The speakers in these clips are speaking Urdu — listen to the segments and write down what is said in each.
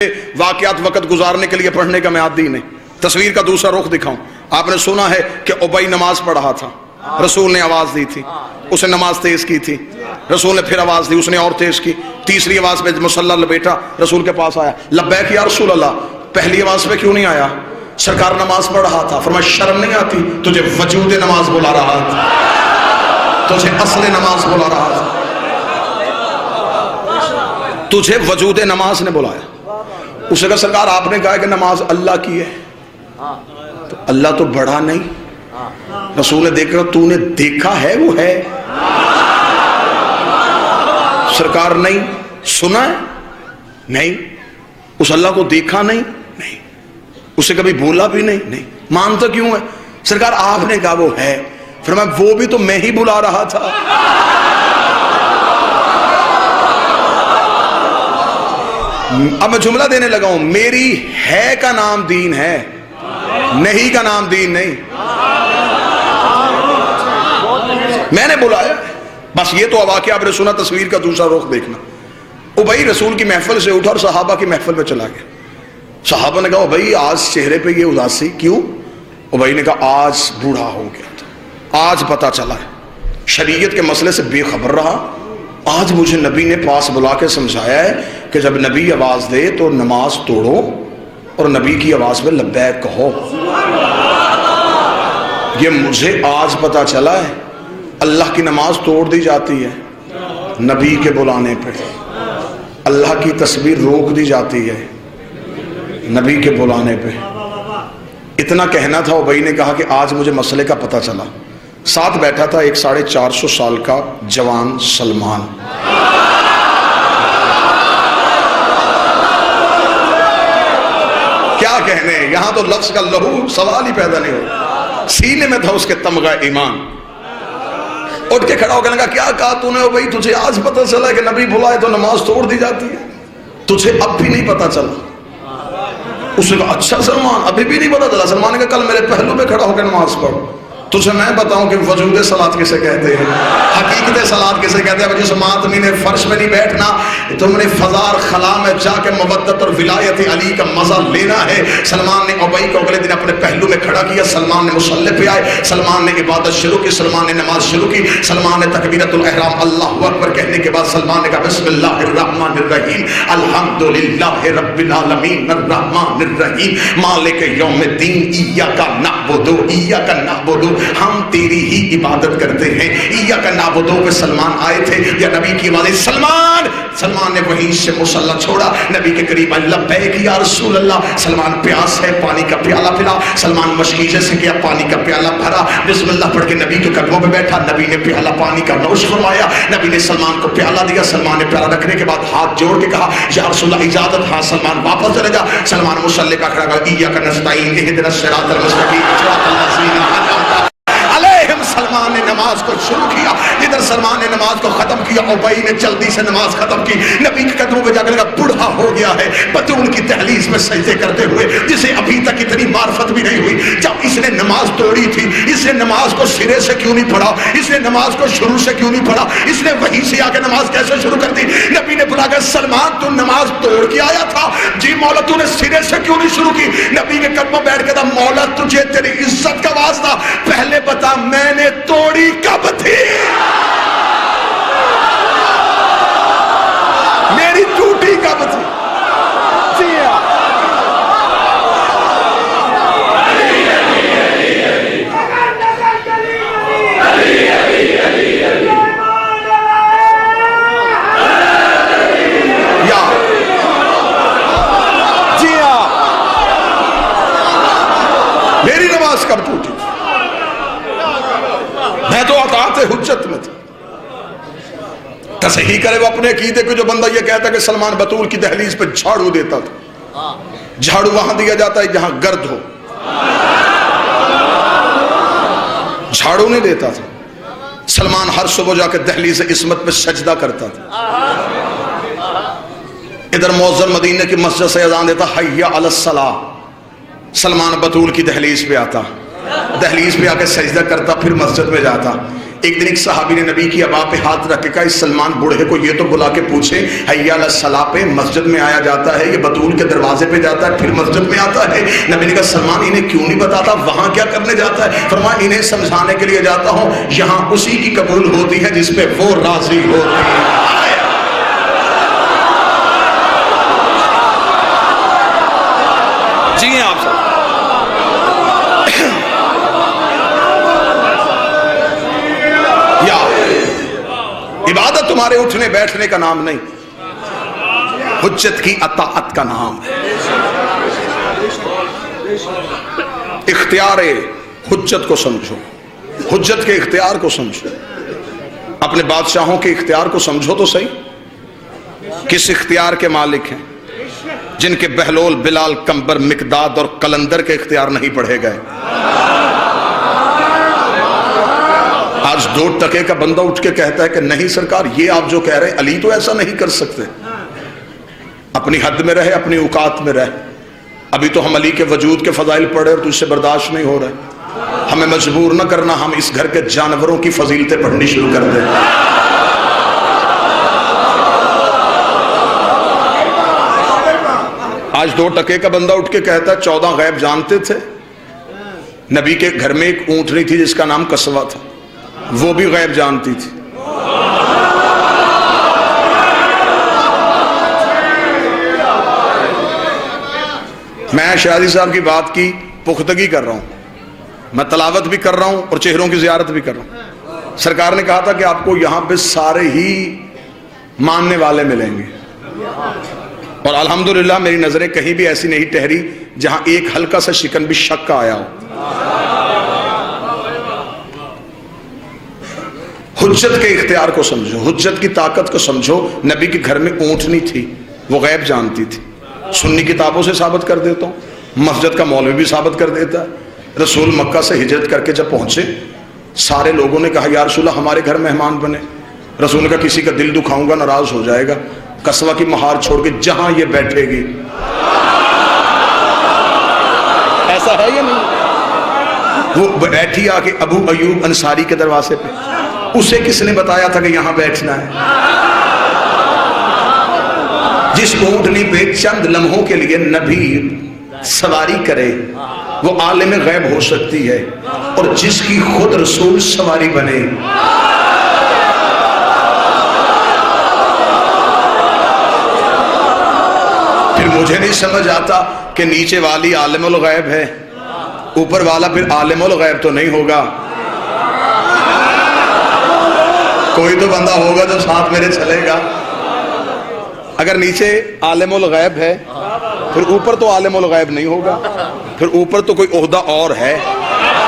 واقعات وقت گزارنے کے لیے پڑھنے کا میں عادی نہیں. تصویر کا دوسرا رخ دکھاؤں. آپ نے سنا ہے کہ ابئی نماز پڑھ رہا تھا, رسول نے آواز دی تھی, اس نے نماز تیز کی تھی, رسول نے پھر آواز دی, اس نے اور تیز کی, تیسری آواز پہ مصلی لپیٹا, رسول کے پاس آیا, لبیک یا رسول اللہ. پہلی آواز پہ کیوں نہیں آیا؟ سرکار نماز پڑھ رہا تھا. فرمایا شرم نہیں آتی؟ تجھے وجود نماز بلا رہا تھا, تجھے اصل نماز بلا رہا تھا, تجھے وجود نماز نے بلایا. اس نے کہا سرکار آپ نے کہا کہ نماز اللہ کی ہے, تو اللہ تو بڑا نہیں. رسول نے دیکھا تو نے دیکھا ہے وہ ہے. سرکار نہیں, سنا ہے نہیں, اس اللہ کو دیکھا نہیں, نہیں, اسے کبھی بولا بھی نہیں, نہیں. مانتا کیوں ہے؟ سرکار آپ نے کہا وہ ہے. فرمایا وہ بھی تو میں ہی بلا رہا تھا. اب میں جملہ دینے لگا ہوں, میری ہے کا نام دین ہے, نہیں کا نام دین نہیں. میں نے بلایا بس. یہ تو واقعہ آپ نے سنا. تصویر کا دوسرا رخ دیکھنا. ابئی رسول کی محفل سے اٹھا اور صحابہ کی محفل پہ چلا گیا. صحابہ نے کہا ابئی آج چہرے پہ یہ اداسی کیوں؟ ابئی نے کہا آج بوڑھا ہو گیا تھا, آج پتا چلا ہے, شریعت کے مسئلے سے بے خبر رہا. آج مجھے نبی نے پاس بلا کے سمجھایا ہے کہ جب نبی آواز دے تو نماز توڑو اور نبی کی آواز پہ لبیک کہو. یہ مجھے آج پتا چلا ہے. اللہ کی نماز توڑ دی جاتی ہے نبی کے بلانے پہ, اللہ کی تسبیح روک دی جاتی ہے نبی کے بلانے پہ. اتنا کہنا تھا. ابئی نے کہا کہ آج مجھے مسئلے کا پتا چلا. ساتھ بیٹھا تھا ایک 450 سال کا جوان سلمان. کیا کہنے, یہاں تو لفظ کا لہو سوال ہی پیدا نہیں ہو. سینے میں تھا اس کے تمغہ ایمان. اٹھ کے کھڑا ہو کے لگا کیا کہا تو نے بھائی؟ تجھے آج پتا چلا کہ نبی بلائے تو نماز توڑ دی جاتی ہے, تجھے اب بھی نہیں پتا چلا؟ اس نے کہا اچھا سلمان ابھی بھی نہیں پتا چلا. سلمان نے کہا کل میرے پہلو پہ کھڑا ہو کے نماز پڑھ, تجھے میں بتاؤں کہ وجود صلاۃ کسے کہتے ہیں, حقیقت صلاۃ کسے کہتے ہیں. جس ماتمی نے فرش میں نہیں بیٹھنا, تم نے فضا اور خلا میں جا کے مودت اور ولایت علی کا مزہ لینا ہے. سلمان نے ابئی کو اگلے دن اپنے پہلو میں کھڑا کیا. سلمان نے مصلی پہ آئے, سلمان نے عبادت شروع کی, سلمان نے نماز شروع کی. سلمان نے تکبیرۃ الاحرام اللہ اکبر کہنے کے بعد سلمان نے کہا بسم اللہ الرحمن الرحیم الحمدللہ رب العالمین الرحمن الرحیم مالک یوم الدین ایاک نعبد و ایاک نعبد, ہم تیری ہی عبادت کرتے ہیں. ایاک نعبد پہ سلمان آئے تھے یا نبی کی آواز سلمان. سلمان نے وہیں سے مصلی چھوڑا, نبی کے قریب آئے, لبیک یا رسول اللہ. سلمان پیاس ہے, پانی کا پیالہ پلا. سلمان مشکیزے سے کیا, پانی کا پیالہ بھرا, بسم اللہ پڑھ کے نبی کے قدموں پہ بیٹھا. نبی نے پیالہ پانی کا نوش فرمایا. نبی نے سلمان کو پیالہ دیا. سلمان نے پیالہ رکھنے کے بعد ہاتھ جوڑ کے کہا یا رسول اللہ اجازت. ہاں سلمان واپس چلے جا. سلمان مصلی پہ کھڑا کہا ایاک نستعین اہدنا الصراط المستقیم صراط الذین انعمت. سلمان نے نماز کو شروع کیا. جدھر سلمان نے نماز کو ختم کیا, ابئی نے جلدی سے نماز ختم کی. نبی کے قدموں پہ جا کر کہا بوڑھا ہو گیا ہے بطول کی دہلیز میں سجدے کرتے ہوئے, جسے ابھی تک اتنی معرفت بھی نہیں ہوئی. جب اس نے نماز توڑی تھی, اس نے نماز کو سرے سے کیوں نہیں پڑھا؟ اس نے نماز کو شروع سے کیوں نہیں پڑھا؟ اس نے وہیں سے آ کے نماز کیسے شروع کر دی؟ نبی نے بلا کر سلمان تو نماز توڑ کے آیا تھا, جی مولا تو نے سرے سے کیوں نہیں شروع کی؟ نبی کے قدموں بیٹھ کے کہا مولا تجھے تیری عزت کا واسطہ پہلے بتا میں نے توڑی کب تھی؟ میری ٹوٹی کب تھی؟ میری نماز کب ٹوٹی؟ میں تو اطاعت حجت میں تھا. تصحیح کرے وہ اپنے عقیدے کو. جو بندہ یہ کہتا ہے کہ سلمان بطول کی دہلیز پہ جھاڑو دیتا تھا, جھاڑو وہاں دیا جاتا ہے جہاں گرد ہو, جھاڑو نہیں دیتا تھا. سلمان ہر صبح جا کے دہلیز عصمت پہ سجدہ کرتا تھا. ادھر مؤذن مدینے کی مسجد سے اذان دیتا حی علی الصلاۃ, سلمان بطول کی دہلیز پہ آتا, دہلیز پہ آ کے سجدہ کرتا, پھر مسجد میں جاتا. ایک دن ایک صحابی نے نبی کی ابا پہ ہاتھ رکھ کے کہا اس سلمان بوڑھے کو یہ تو بلا کے پوچھے حی علی الصلاۃ پہ مسجد میں آیا جاتا ہے، یہ بطول کے دروازے پہ جاتا ہے پھر مسجد میں آتا ہے؟ نبی نے کہا سلمان انہیں کیوں نہیں بتاتا وہاں کیا کرنے جاتا ہے؟ فرمایا انہیں سمجھانے کے لیے جاتا ہوں یہاں اسی کی قبول ہوتی ہے جس پہ وہ راضی ہوتی ہے۔ جی آپ سب یا عبادت تمہارے اٹھنے بیٹھنے کا نام نہیں، حجت کی اطاعت کا نام ہے۔ اختیار حجت کو سمجھو، حجت کے اختیار کو سمجھو، اپنے بادشاہوں کے اختیار کو سمجھو تو صحیح، کس اختیار کے مالک ہیں؟ جن کے بہلول، بلال، کمبر، مقداد اور قلندر کے اختیار نہیں پڑھے گئے۔ آج 2 ٹکے کا بندہ اٹھ کے کہتا ہے کہ نہیں سرکار یہ آپ جو کہہ رہے ہیں علی تو ایسا نہیں کر سکتے، اپنی حد میں رہے، اپنی اوقات میں رہے۔ ابھی تو ہم علی کے وجود کے فضائل پڑھے اور تجھ سے برداشت نہیں ہو رہے، ہمیں مجبور نہ کرنا، ہم اس گھر کے جانوروں کی فضیلتیں پڑھنی شروع کر دیں۔ آج 2 ٹکے کا بندہ اٹھ کے کہتا ہے 14 غیب جانتے تھے؟ نبی کے گھر میں ایک اونٹنی تھی جس کا نام قصوہ تھا، وہ بھی غیب جانتی تھی۔ میں شہزادی صاحب کی بات کی پختگی کر رہا ہوں، میں تلاوت بھی کر رہا ہوں اور چہروں کی زیارت بھی کر رہا ہوں۔ سرکار نے کہا تھا کہ آپ کو یہاں پہ سارے ہی ماننے والے ملیں گے، اور الحمدللہ میری نظریں کہیں بھی ایسی نہیں ٹہری جہاں ایک ہلکا سا شکن بھی شک کا آیا ہو۔ حجت کے اختیار کو سمجھو، حجت کی طاقت کو سمجھو۔ نبی کے گھر میں اونٹنی تھی، وہ غیب جانتی تھی۔ سنی کتابوں سے ثابت کر دیتا ہوں، مسجد کا مولوی بھی ثابت کر دیتا ہے۔ رسول مکہ سے ہجرت کر کے جب پہنچے، سارے لوگوں نے کہا یا رسول اللہ ہمارے گھر مہمان بنے۔ رسول نے کہا کسی کا دل دکھاؤں گا ناراض ہو جائے گا، قصوہ کی مہار چھوڑ کے جہاں یہ بیٹھے گی۔ ایسا ہے یا نہیں؟ وہ بیٹھی آ کے ابو ایوب انصاری کے دروازے پہ، اسے کس نے بتایا تھا کہ یہاں بیٹھنا ہے؟ جس اونٹنی پہ چند لمحوں کے لیے نبی سواری کرے وہ عالم غیب ہو سکتی ہے، اور جس کی خود رسول سواری بنے۔ پھر مجھے نہیں سمجھ آتا کہ نیچے والی عالم الغیب ہے، اوپر والا پھر عالم الغیب تو نہیں ہوگا؟ کوئی تو بندہ ہوگا جو ساتھ میرے چلے گا۔ اگر نیچے عالم الغیب ہے پھر اوپر تو عالم الغیب نہیں ہوگا، پھر اوپر تو کوئی عہدہ اور ہے،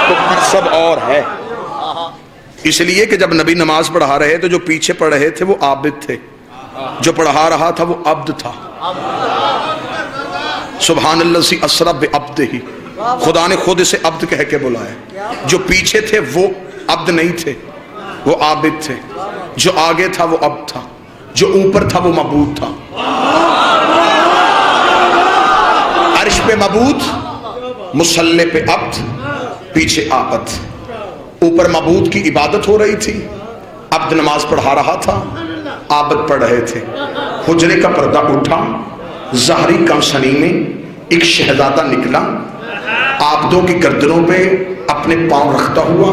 تو منصب اور ہے۔ اس لیے کہ جب نبی نماز پڑھا رہے تو جو پیچھے پڑھ رہے تھے وہ عابد تھے، جو پڑھا رہا تھا وہ عبد تھا۔ سبحان اللہ اسرا بعبدہ، خدا نے خود اسے عبد کہہ کے بلایا۔ جو پیچھے تھے وہ عبد نہیں تھے، وہ عابد تھے۔ جو آگے تھا وہ عبد تھا، جو اوپر تھا وہ معبود تھا۔ عرش پہ معبود، مصلی پہ عبد، پیچھے عابد۔ اوپر معبود کی عبادت ہو رہی تھی، عبد نماز پڑھا رہا تھا، عابد پڑھ رہے تھے۔ حجرے کا پردہ اٹھا، ظاہری کمسنی میں ایک شہزادہ نکلا، عابدوں کی گردنوں پہ اپنے پاؤں رکھتا ہوا،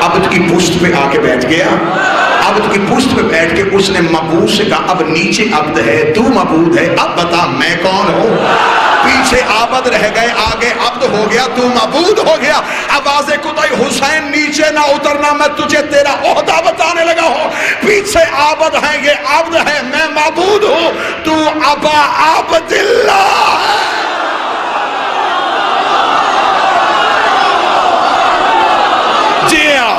عبد کی پشت پہ آ کے بیٹھ گیا۔ عبد کی پشت پہ بیٹھ کے اس نے معبود سے کہا اب نیچے عبد ہے، تو معبود ہے، اب بتا میں کون ہوں؟ پیچھے عابد رہ گئے، آگے عبد ہو گیا، تو معبود ہو گیا۔ آواز کتائی حسین نیچے نہ اترنا، میں تجھے تیرا عہدہ بتانے لگا ہوں۔ پیچھے عابد ہیں، یہ عبد ہے، میں معبود ہوں، تو ابا عبد اللہ۔ جی ہاں،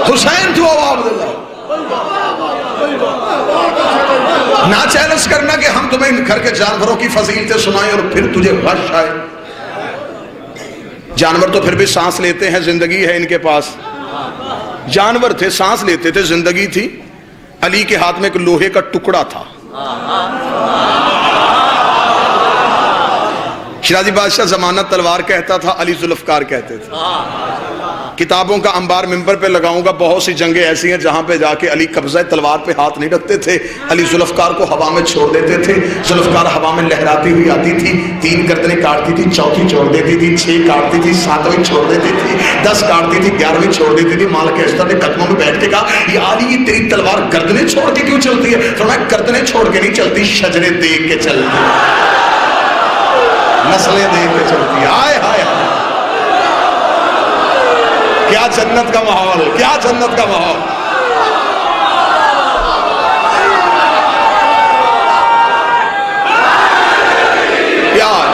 حسین تو عبداللہ۔ نہ چیلنج کرنا کہ ہم تمہیں گھر کے جانوروں کی فضیلتیں سنائیں اور پھر تجھے غش آئے۔ جانور تو پھر بھی سانس لیتے ہیں، زندگی ہے ان کے پاس، جانور تھے، سانس لیتے تھے، زندگی تھی. علی کے ہاتھ میں ایک لوہے کا ٹکڑا تھا. شیرازی بادشاہ زمانہ تلوار کہتا تھا، علی ذوالفقار کہتے تھے. کتابوں کا انبار ممبر پہ لگاؤں گا. بہت سی جنگیں ایسی ہیں جہاں پہ جا کے علی قبضہ تلوار پہ ہاتھ نہیں رکھتے تھے. علی ذوالفقار کو ہوا میں چھوڑ دیتے تھے. ذوالفقار ہوا میں لہراتی ہوئی آتی تھی، 3 گردنیں کاٹتی تھی، 4تھی چھوڑ دیتی تھی، 6 کاٹتی تھی، 7ویں چھوڑ دیتی تھی، 10 کاٹتی تھی، 11ویں چھوڑ دیتی تھی. مالک اشتر نے قدموں میں بیٹھ کے کہا، یا علی یہ تیری تلوار گردنیں چھوڑ کے کیوں چلتی ہے؟ فرمایا گردنیں چھوڑ کے نہیں چلتی، شجرے دیکھ کے چلتی ہے، نسلیں دیکھ کے چلتی ہے. آئے ہائے کیا جنت کا ماحول، کیا جنت کا ماحول. پیار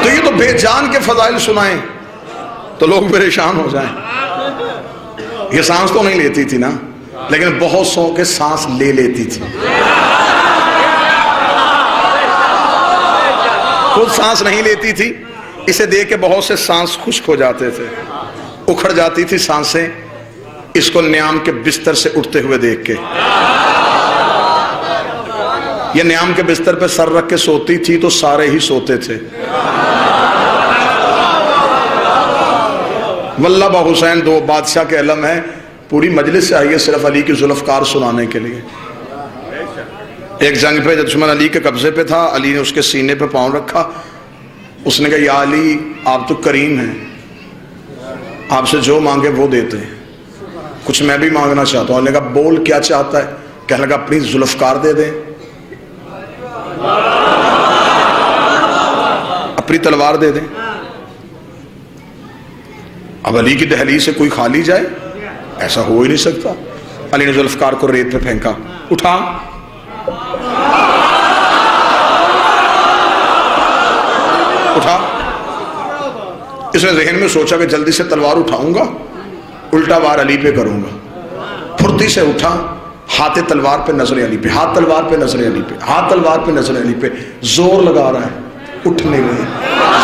تو یہ تو بے جان کے فضائل سنائیں تو لوگ پریشان ہو جائیں. یہ سانس تو نہیں لیتی تھی نا، لیکن بہت سو کے سانس لے لیتی تھی. خود سانس نہیں لیتی تھی، اسے دیکھ کے بہت سے سانس خشک ہو جاتے تھے، اکھڑ جاتی تھی سانسیں اس کو نیام کے بستر سے اٹھتے ہوئے دیکھ کے. یہ نیام کے بستر پہ سر رکھ کے سوتی تھی تو سارے ہی سوتے تھے. واللہ با حسین 2 بادشاہ کے علم ہے، پوری مجلس سے آئیے صرف علی کی ذوالفقار سنانے کے لیے. ایک جنگ پہ دشمن علی کے قبضے پہ تھا، علی نے اس کے سینے پہ پاؤں رکھا. اس نے کہا یا علی آپ تو کریم ہیں، آپ سے جو مانگے وہ دیتے ہیں، کچھ میں بھی مانگنا چاہتا ہوں. علی نے کہا بول کیا چاہتا ہے؟ کہنے لگا اپنی ذوالفقار دے دیں، اپنی تلوار دے دیں. اب علی کی دہلیز سے کوئی خالی جائے؟ ایسا ہو ہی نہیں سکتا. علی نے ذوالفقار کو ریت پہ پھینکا، اٹھا. اٹھا. اس نے ذہن میں سوچا کہ جلدی سے تلوار اٹھاؤں گا، الٹا وار علی پہ کروں گا. پھرتی سے اٹھا، ہاتھ تلوار پہ نظر علی پہ، ہاتھ تلوار پہ نظر علی پہ، ہاتھ تلوار پہ نظر علی پہ. زور لگا رہا ہے، اٹھنے گئی.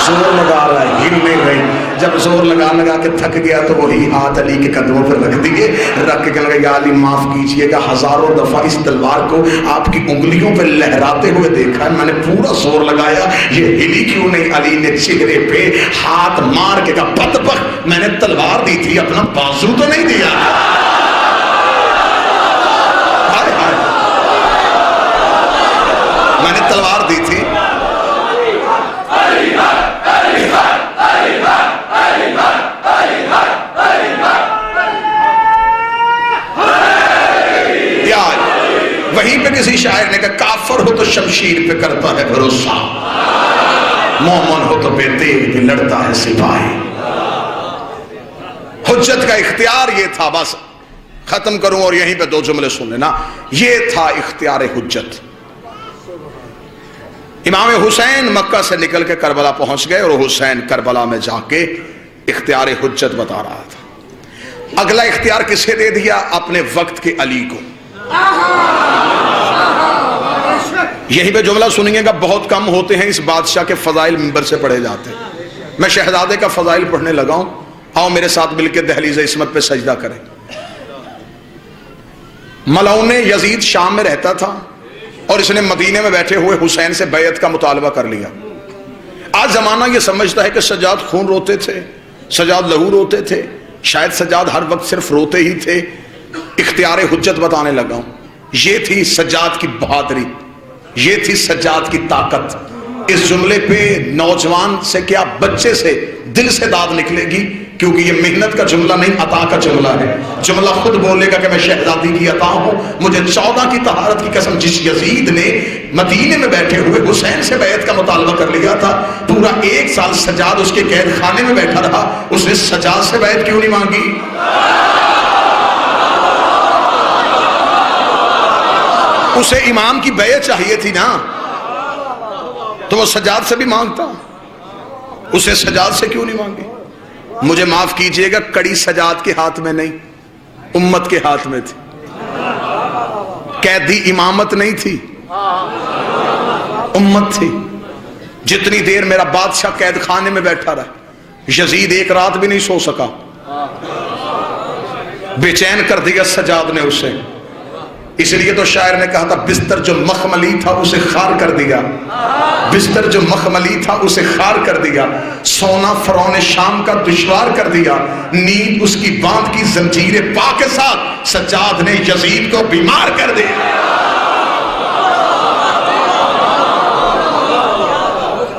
زور لگا رہا ہے، ہلنے گئی. جب زور لگا کے تھک گیا تو وہی ہاتھ علی کے قدموں پر رکھ دیے. رکھ کے کہنے لگا یا علی معاف کیجئے گا، ہزاروں دفعہ اس تلوار کو آپ کی انگلیوں پہ لہراتے ہوئے دیکھا ہے، میں نے پورا زور لگایا، یہ ہلی کیوں نہیں؟ علی نے چہرے پہ ہاتھ مار کے کہا بدبخت، میں نے تلوار دی تھی، اپنا بازو تو نہیں دیا. میں نے تلوار دی تھی. وہیں پہ کسی شاعر نے کہا کافر ہو تو شمشیر پہ کرتا ہے بھروسہ، مومن ہو تو بے تیغ پہ لڑتا ہے سپاہی. حجت کا اختیار یہ تھا. بس ختم کروں اور یہیں پہ 2 جملے سن لینا. یہ تھا اختیار حجت. امام حسین مکہ سے نکل کے کربلا پہنچ گئے اور حسین کربلا میں جا کے اختیار حجت بتا رہا تھا. اگلا اختیار کسے دے دیا؟ اپنے وقت کے علی کو. یہیں پہ جملہ سنیے گا، بہت کم ہوتے ہیں اس بادشاہ کے فضائل منبر سے پڑھے جاتے. میں شہزادے کا فضائل پڑھنے لگا ہوں، آؤ میرے ساتھ مل کے دہلیز عصمت پہ سجدہ کریں. ملعون یزید شام میں رہتا تھا اور اس نے مدینے میں بیٹھے ہوئے حسین سے بیعت کا مطالبہ کر لیا. آج زمانہ یہ سمجھتا ہے کہ سجاد خون روتے تھے، سجاد لہو روتے تھے. شاید سجاد ہر وقت صرف روتے ہی تھے. اختیار حجت بتانے لگا ہوں. یہ تھی سجاد کی بہادری، یہ تھی سجاد کی طاقت. اس جملے پہ نوجوان سے کیا بچے سے دل سے داد نکلے گی، کیونکہ یہ محنت کا جملہ نہیں، عطا کا جملہ ہے. جملہ خود بولے گا کہ میں شہزادی کی عطا ہوں. مجھے 14 کی طہارت کی قسم، جس یزید نے مدینے میں بیٹھے ہوئے حسین سے بیعت کا مطالبہ کر لیا تھا، پورا 1 سال سجاد اس کے قید خانے میں بیٹھا رہا، اس نے سجاد سے بیعت کیوں نہیں مانگی؟ اسے امام کی بیعت چاہیے تھی نا، تو وہ سجاد سے بھی مانگتا. اسے سجاد سے کیوں نہیں مانگی؟ مجھے معاف کیجئے گا، کڑی سجاد کے ہاتھ میں نہیں، امت کے ہاتھ میں تھی. قیدی امامت نہیں تھی، امت تھی. جتنی دیر میرا بادشاہ قید خانے میں بیٹھا رہا، یزید ایک رات بھی نہیں سو سکا، بے چین کر دیا سجاد نے اسے. اس لیے تو شاعر نے کہا تھا بستر جو مخملی تھا اسے خار کر دیا، بستر جو مخملی تھا اسے خار کر دیا، سونا فرعون شام کا دشوار کر دیا، نیند اس کی باندھ کی زنجیر پا کے ساتھ سجاد نے یزید کو بیمار کر دیا.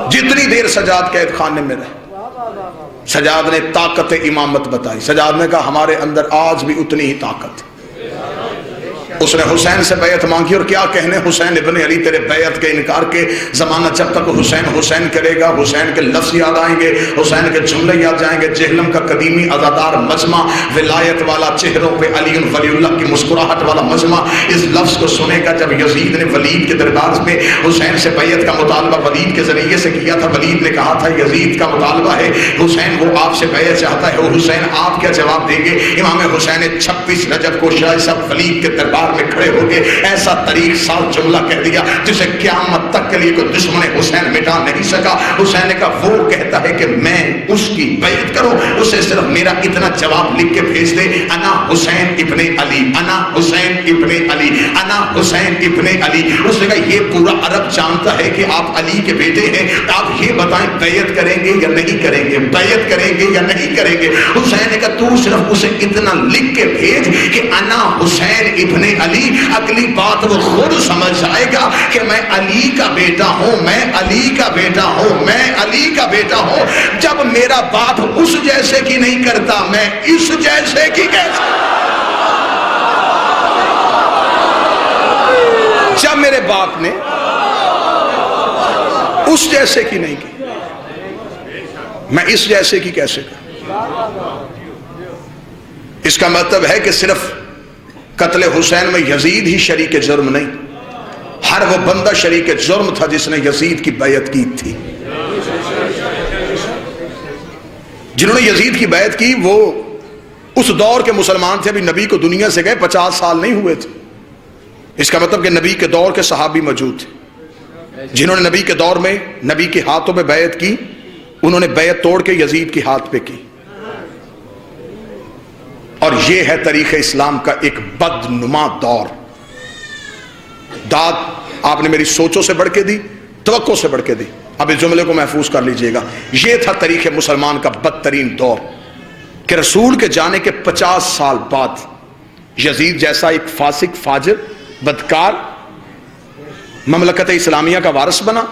جتنی دیر سجاد قید خانے میں رہے، سجاد نے طاقت امامت بتائی. سجاد نے کہا ہمارے اندر آج بھی اتنی ہی طاقت. اس نے حسین سے بیعت مانگی، اور کیا کہنے حسین ابن علی تیرے بیعت کے انکار کے. زمانہ جب تک حسین حسین کرے گا، حسین کے لفظ یاد آئیں گے، حسین کے جملے یاد جائیں گے. جہلم کا قدیمی ازادار مجمع، ولایت والا چہروں پہ علی ولی اللہ کی مسکراہٹ والا مجمع اس لفظ کو سنے گا. جب یزید نے ولید کے دربار میں حسین سے بیعت کا مطالبہ ولید کے ذریعے سے کیا تھا، ولید نے کہا تھا یزید کا مطالبہ ہے حسین وہ آپ سے بیعت چاہتا ہے، وہ حسین آپ کیا جواب دیں گے؟ امام حسین نے 26 رجب کو شاہ صاحب ولید کے دربار میں کھڑے ہو کے ایسا طریق ساز جملہ کہہ دیا جسے قیامت تک کے لیے کوئی دشمن حسین مٹا نہیں سکا. حسین نے کہا وہ کہتا ہے کہ میں اس کی بیعت کروں، اسے صرف میرا اتنا جواب لکھ کے بھیج دے، انا حسین ابن علی، انا حسین ابن علی، انا حسین ابن علی. اس نے کہا یہ پورا عرب جانتا ہے کہ آپ علی کے بیٹے ہیں، آپ یہ بتائیں بیعت کریں گے یا نہیں کریں گے، بیعت کریں گے یا نہیں کریں گے. حسین نے کہا تو صرف اسے اتنا لکھ کے بھیج کہ انا حسین ابن علی. اگلی بات وہ خود سمجھ جائے گا کہ میں علی کا بیٹا ہوں، میں علی کا بیٹا ہوں، میں علی کا بیٹا ہوں. جب میرا باپ اس جیسے کی نہیں کرتا، میں اس جیسے کی کیسے؟ جب میرے باپ نے اس جیسے کی نہیں کی، میں اس جیسے کی کیسے کروں؟ اس کا مطلب ہے کہ صرف قتل حسین میں یزید ہی شریک جرم نہیں، ہر وہ بندہ شریک جرم تھا جس نے یزید کی بیعت کی تھی. جنہوں نے یزید کی بیعت کی وہ اس دور کے مسلمان تھے، ابھی نبی کو دنیا سے گئے 50 سال نہیں ہوئے تھے. اس کا مطلب کہ نبی کے دور کے صحابی موجود تھے جنہوں نے نبی کے دور میں نبی کے ہاتھوں پہ بیعت کی. انہوں نے بیعت توڑ کے یزید کے ہاتھ پہ کی. اور یہ ہے تاریخ اسلام کا ایک بدنما دور. داد آپ نے میری سوچوں سے بڑھ کے دی، توقع سے بڑھ کے دی. اب اس جملے کو محفوظ کر لیجئے گا. یہ تھا تاریخ مسلمان کا بدترین دور کہ رسول کے جانے کے 50 سال بعد یزید جیسا ایک فاسق، فاجر، بدکار مملکت اسلامیہ کا وارث بنا،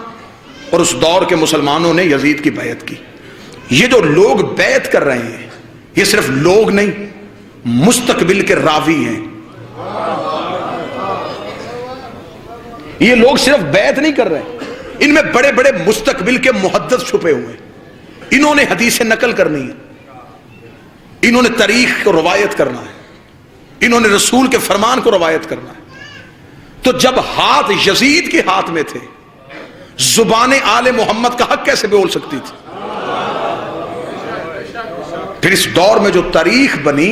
اور اس دور کے مسلمانوں نے یزید کی بیعت کی. یہ جو لوگ بیعت کر رہے ہیں یہ صرف لوگ نہیں، مستقبل کے راوی ہیں. یہ لوگ صرف بیعت نہیں کر رہے، ان میں بڑے بڑے مستقبل کے محدث چھپے ہوئے ہیں. انہوں نے حدیث نقل کرنی ہے، انہوں نے تاریخ کو روایت کرنا ہے، انہوں نے رسول کے فرمان کو روایت کرنا ہے. تو جب ہاتھ یزید کے ہاتھ میں تھے، زبان آل محمد کا حق کیسے بول سکتی تھی؟ پھر اس دور میں جو تاریخ بنی،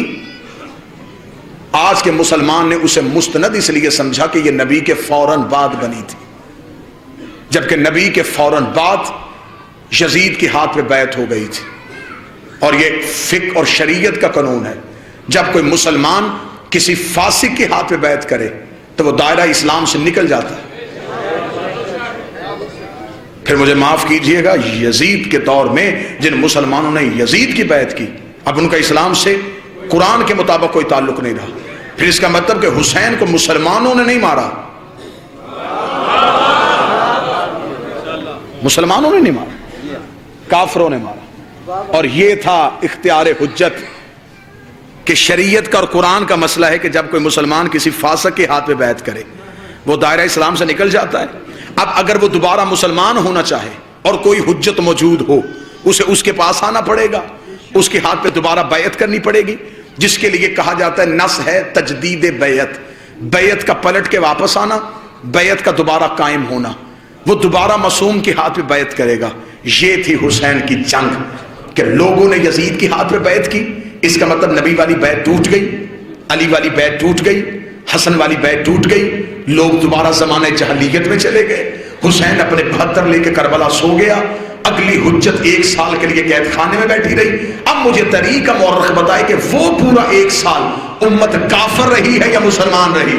آج کے مسلمان نے اسے مستند اس لیے سمجھا کہ یہ نبی کے فوراً بعد بنی تھی، جبکہ نبی کے فوراً بعد یزید کے ہاتھ پہ بیعت ہو گئی تھی. اور یہ فقہ اور شریعت کا قانون ہے، جب کوئی مسلمان کسی فاسق کے ہاتھ پہ بیعت کرے تو وہ دائرہ اسلام سے نکل جاتا ہے. پھر مجھے معاف کیجئے گا، یزید کے دور میں جن مسلمانوں نے یزید کی بیعت کی، اب ان کا اسلام سے قرآن کے مطابق کوئی تعلق نہیں رہا. پھر اس کا مطلب کہ حسین کو مسلمانوں نے نہیں مارا، مسلمانوں نے نہیں مارا، کافروں نے مارا. اور یہ تھا اختیار حجت کہ شریعت کا اور قرآن کا مسئلہ ہے کہ جب کوئی مسلمان کسی فاسق کے ہاتھ پہ بیعت کرے وہ دائرہ اسلام سے نکل جاتا ہے. اب اگر وہ دوبارہ مسلمان ہونا چاہے اور کوئی حجت موجود ہو، اسے اس کے پاس آنا پڑے گا، اس کے ہاتھ پہ دوبارہ بیعت کرنی پڑے گی، جس کے لیے کہا جاتا ہے نص ہے تجدید بیعت. بیعت کا پلٹ کے واپس آنا، بیعت کا دوبارہ قائم ہونا. وہ دوبارہ معصوم کے ہاتھ پہ بیعت کرے گا. یہ تھی حسین کی جنگ کہ لوگوں نے یزید کے ہاتھ پہ بیعت کی. اس کا مطلب نبی والی بیعت ٹوٹ گئی، علی والی بیعت ٹوٹ گئی، حسن والی بیعت ٹوٹ گئی، لوگ دوبارہ زمانے جہلیت میں چلے گئے، حسین اپنے 72 لے کے کربلا سو گیا، اگلی حجت 1 سال کے لیے قید خانے میں بیٹھی رہی۔ اب مجھے طریقہ مورخ بتائے کہ وہ پورا 1 سال امت کافر رہی ہے یا مسلمان رہی؟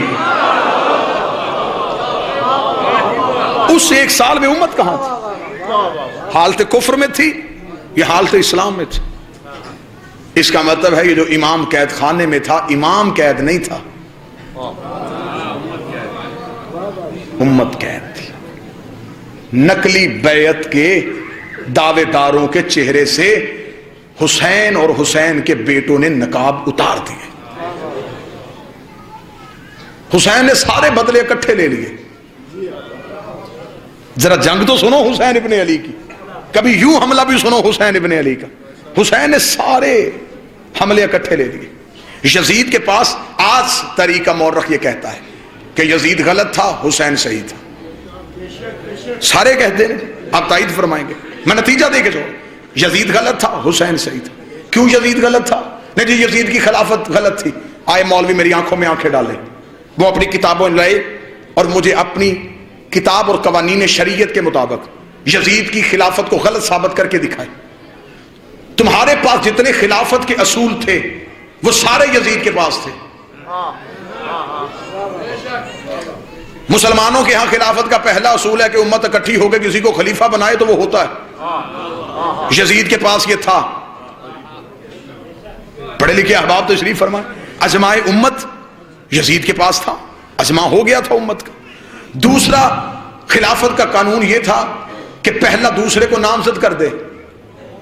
اس 1 سال میں امت کہاں تھی؟ حالت کفر میں تھی یا حالت اسلام میں تھی؟ اس کا مطلب ہے یہ جو امام قید خانے میں تھا، امام قید نہیں تھا، امت قید تھی۔ نقلی بیعت کے دعوے داروں کے چہرے سے حسین اور حسین کے بیٹوں نے نقاب اتار دیے۔ حسین نے سارے بدلے اکٹھے لے لیے۔ ذرا جنگ تو سنو حسین ابن علی کی، کبھی یوں حملہ بھی سنو حسین ابن علی کا۔ حسین نے سارے حملے اکٹھے لے لیے۔ یزید کے پاس آج طریقہ مورخ یہ کہتا ہے کہ یزید غلط تھا، حسین صحیح تھا۔ سارے کہتے ہیں، آپ تائید فرمائیں گے، میں نتیجہ دے کے چھوڑ، یزید غلط تھا، حسین صحیح تھا۔ کیوں یزید غلط تھا؟ نہیں جی یزید کی خلافت غلط تھی۔ آئے مولوی میری آنکھوں میں آنکھیں ڈالے، وہ اپنی کتابوں لائے اور مجھے اپنی کتاب اور قوانین شریعت کے مطابق یزید کی خلافت کو غلط ثابت کر کے دکھائے۔ تمہارے پاس جتنے خلافت کے اصول تھے وہ سارے یزید کے پاس تھے۔ مسلمانوں کے ہاں خلافت کا پہلا اصول ہے کہ امت اکٹھی ہو کے کسی کو خلیفہ بنائے تو وہ ہوتا ہے۔ یزید کے پاس یہ تھا۔ پڑھے لکھے احباب تشریف فرمائیں، اجماع امت یزید کے پاس تھا، اجماع ہو گیا تھا امت کا۔ دوسرا خلافت کا قانون یہ تھا کہ پہلا دوسرے کو نامزد کر دے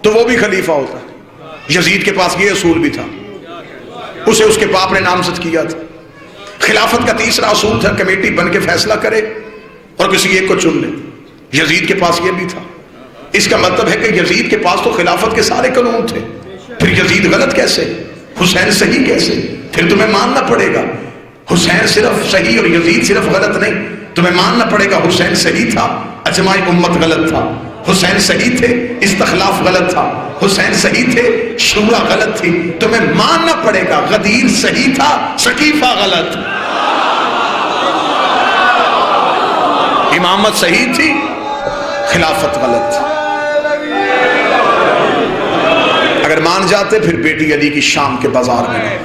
تو وہ بھی خلیفہ ہوتا ہے۔ یزید کے پاس یہ اصول بھی تھا، اسے اس کے باپ نے نامزد کیا تھا۔ خلافت کا تیسرا اصول تھا کمیٹی بن کے فیصلہ کرے اور کسی ایک کو چن لے، یزید کے پاس یہ بھی تھا۔ اس کا مطلب ہے کہ یزید کے پاس تو خلافت کے سارے قانون تھے، پھر یزید غلط کیسے، حسین صحیح کیسے؟ پھر تمہیں ماننا پڑے گا حسین صرف صحیح اور یزید صرف غلط نہیں، تمہیں ماننا پڑے گا حسین صحیح تھا، اجماع امت غلط تھا، حسین صحیح تھے، استخلاف غلط تھا، حسین صحیح تھے، شورا غلط تھی، تمہیں ماننا پڑے گا غدیر صحیح تھا، سقیفہ غلط، امامت صحیح تھی، خلافت غلط تھی۔ اگر مان جاتے پھر بیٹی علی کی شام کے بازار میں